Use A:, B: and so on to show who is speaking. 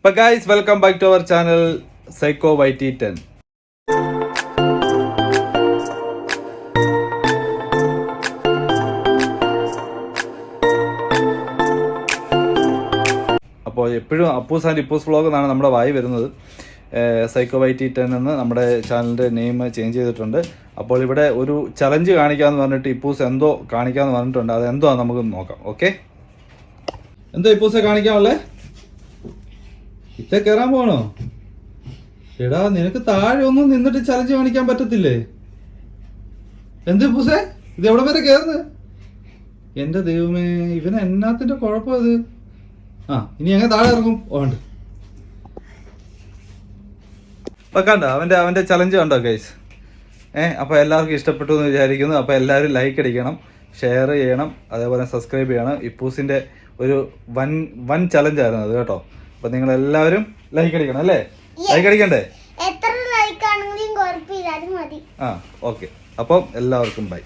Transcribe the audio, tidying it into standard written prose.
A: But guys, welcome back to our channel Psycho YT10. അപ്പോൾ എപ്പോഴും Appus and Ippoos vlog എന്നാണ് നമ്മുടെ വായി വരുന്നത്. സൈക്കോ YT10 എന്ന് നമ്മുടെ ചാനലിൻ്റെ നെയിം ചേഞ്ച് ചെയ്തിട്ടുണ്ട്. അപ്പോൾ ഇവിടെ ഒരു ചലഞ്ച് കാണിക്കാമെന്ന് പറഞ്ഞിട്ട് ഇപ്പൂസ് എന്തോ കാണിക്കാമെന്ന് പറഞ്ഞിട്ടുണ്ട്. അത് എന്തോ നമുക്ക് നോക്കാം. ഓക്കെ, എന്തോ ഇപ്പൂസെ കാണിക്കാമല്ലേ? ഇത്ത കയറാൻ പോകണോ? എടാ, നിനക്ക് താഴെ ഒന്നും നിന്നിട്ട് ചലഞ്ച് കാണിക്കാൻ പറ്റത്തില്ലേ? എന്ത് ഇപ്പൂസെ, ഇത് എവിടെ വരെ കയറുന്നത്? എൻ്റെ ദൈവമേ, ഇവന് എന്നാത്തിന്റെ കുഴപ്പം അത്? ഇനി എങ്ങനെ താഴെ ഇറങ്ങും? ഓണ്ട് കണ്ടോ അവന്റെ ചലഞ്ച് കണ്ടോ ഗൈസ്? അപ്പോൾ എല്ലാവർക്കും ഇഷ്ടപ്പെട്ടു എന്ന് വിചാരിക്കുന്നു. അപ്പോൾ എല്ലാവരും ലൈക്ക് അടിക്കണം, ഷെയർ ചെയ്യണം, അതേപോലെ സബ്സ്ക്രൈബ് ചെയ്യണം. ഇപ്പൂസിന്റെ ഒരു വൻ ചലഞ്ചായിരുന്നു അത് കേട്ടോ. അപ്പോൾ നിങ്ങൾ എല്ലാവരും ലൈക്ക് അടിക്കണം അല്ലേ? ലൈക്ക് അടിക്കണ്ടേ?
B: എത്ര ലൈക്ക് ആണെങ്കിലും കുഴപ്പമില്ല, അത് മതി.
A: ഓക്കെ. അപ്പം എല്ലാവർക്കും ബൈ.